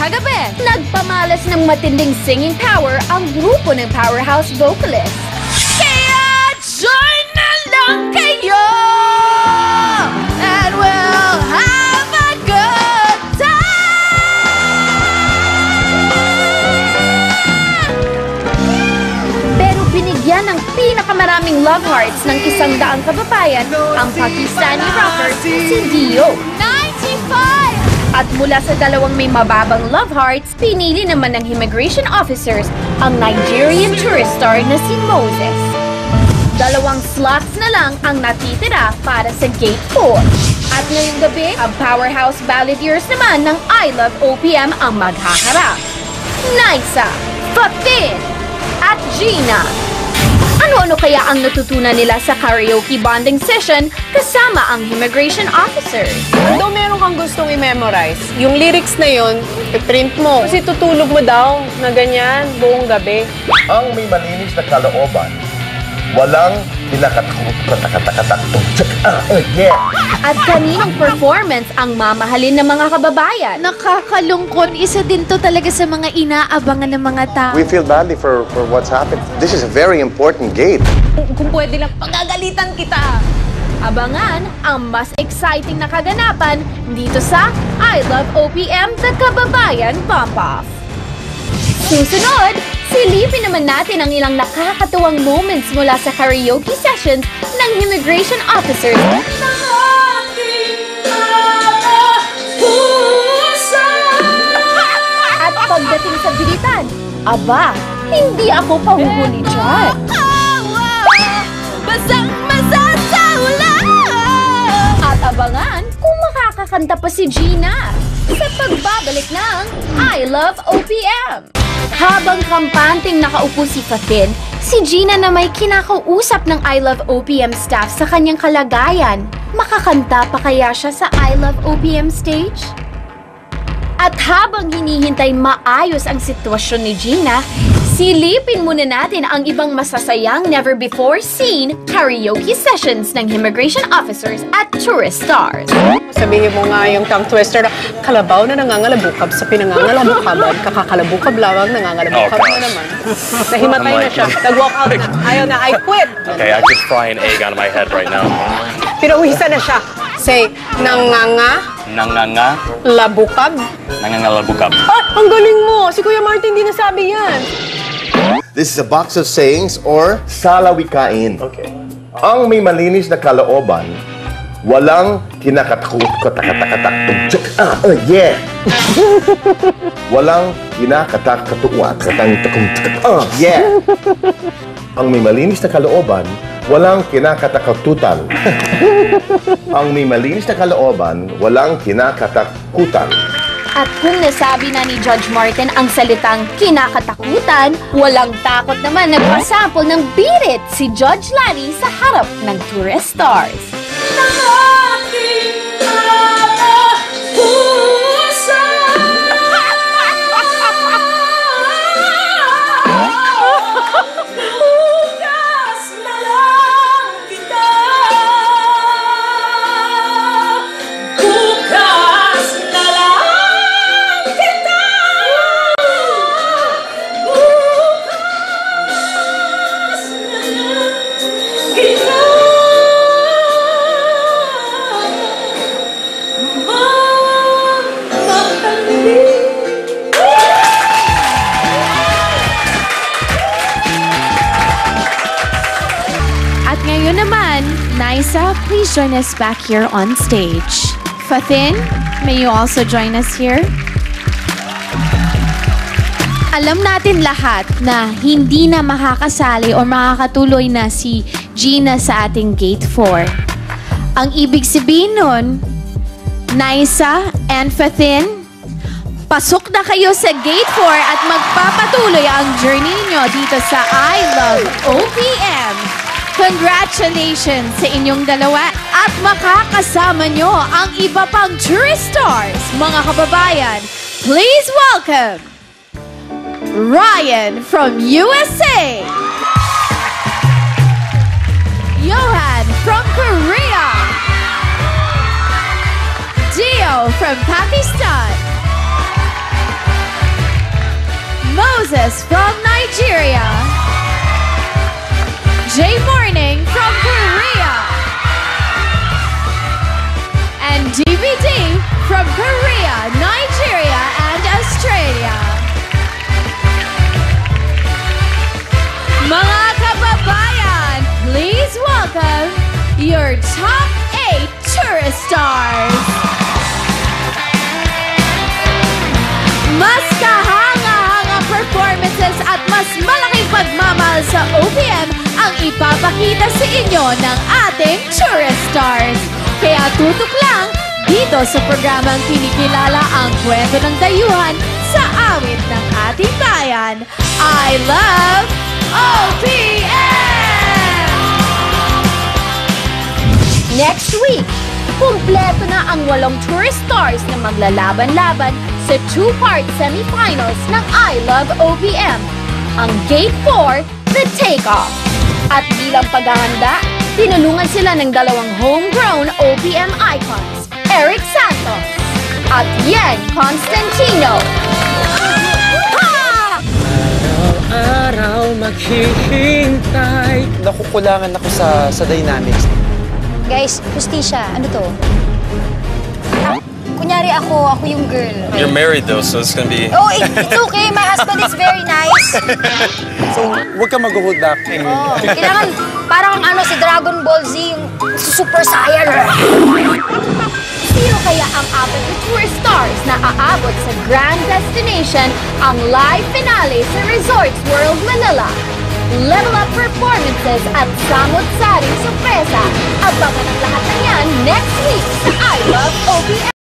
kagabi, nagpamalas ng matinding singing power ang grupo ng powerhouse vocalist. Kaya join na lang kayo! And we'll have a good time! Pero binigyan ng pinakamaraming love hearts ng 100 kababayan ang Pakistani rocker si Dio. 95! At mula sa dalawang may mababang love hearts, pinili naman ng immigration officers ang Nigerian tourist star na si Moses. 2 slots na lang ang natitira para sa Gate 4. At ngayong gabi, ang powerhouse balladeers naman ng I Love OPM ang maghaharap. Naisa, Fatin, at Gina. Ano-ano kaya ang natutunan nila sa karaoke bonding session kasama ang immigration officer? Daw meron kang gustong i-memorize, yung lyrics na yun, i-print mo. Kasi tutulog mo daw na ganyan buong gabi. Ang may malinis na kalooban, walang kinakatakot-katakatakatong. Yeah! At kaninong performance ang mamahalin ng mga kababayan? Nakakalungkot. Isa din to talaga sa mga inaabangan ng mga tao. We feel badly for what's happened. This is a very important gate. Kung pwede lang, pagagalitan kita. Abangan ang mas exciting na kaganapan dito sa I Love OPM The Kababayan Bump-Off. Susunod, silipin naman natin ang ilang nakakatuwang moments mula sa karaoke sessions ng immigration officers. At pagdating sa bilitan, aba, hindi ako pahuhuli dyan. At abangan kung makakakanta pa si Gina sa pagbabalik ng I Love OPM. Habang kampanting nakaupo si Fatin, si Gina na may kinakausap ng I Love OPM staff sa kanyang kalagayan. Makakanta pa kaya siya sa I Love OPM stage? At habang hinihintay maayos ang sitwasyon ni Gina, silipin muna natin ang ibang masasayang never-before-seen karaoke sessions ng immigration officers at tourist stars. Sabihin mo nga yung tongue twister na kalabaw na nangangalabukab sa pinangangalabukaban, kakakalabukab lamang nangangalabukab na naman. Nahimatay na siya, nag-walk out na, ayaw na, I quit! Okay, I could fry an egg out of my head right now. Pinawisan na siya. Say, Nangangalabukab. labukab. Ah, ang galing mo! Si Kuya Martin hindi nasabi yan. This is a box of sayings or salawikain. Okay. Ang may malinis na kalooban, walang kinakatakot-katakatakatong. Yeah! Walang kinakatakatuwa-katang-takong. Yeah! Ang may malinis na kalooban, walang kinakatakatutan. Ang may malinis na kalooban, walang kinakatakutan. At kung nasabi na ni Judge Martin ang salitang kinakatakutan, walang takot naman nagpasample ng Beat It si Judge Lani sa harap ng tourist stars. Naisa, please join us back here on stage. Fatin, may you also join us here? Alam natin lahat na hindi na makakasali o makakatuloy na si Gina sa ating Gate 4. Ang ibig sabihin nun, Naisa and Fatin, pasok na kayo sa Gate 4 at magpapatuloy ang journey niyo dito sa I Love OPM. Congratulations sa inyong dalawa at makakasama nyo ang iba pang tourist stars. Mga kababayan, please welcome Ryan from USA, Johan from Korea, Dio from Pakistan, DVD from Korea, Nigeria, and Australia. Mga kababayan, please welcome your top 8 tourist stars. Mas kahanga-hanga performances at mas malaking pagmamahal sa OPM ang ipapakita sa inyo ng ating tourist stars. Kaya tutok lang dito sa programang kinikilala ang kwento ng dayuhan sa awit ng ating bayan. I love OPM! Next week, kumpleto na ang 8 tourist stars na maglalaban-laban sa 2-part semifinals ng I Love OPM, ang Gate 4, The Takeoff. At bilang paghahanda, tinulungan sila ng 2 homegrown OPM icons, Eric Santos at Yen Constantino. Araw-araw maghihintay. Nakukulangan ako sa dynamics. Guys, hustisya. Ano to? Kunyari ako yung girl. You're married though, so it's gonna be... Oh, it's okay. My husband is very nice. So, huwag ka mag-hold back. Oh, kailangan parang si Dragon Ball Z, yung Super Saiyan. Sino kaya ang 4 na tourist stars na aabot sa grand destination ang live finale sa Resorts World Manila? Level up performances at samot-saring sorpresa. Abangan ang lahat ng yan next week sa I Love OPM.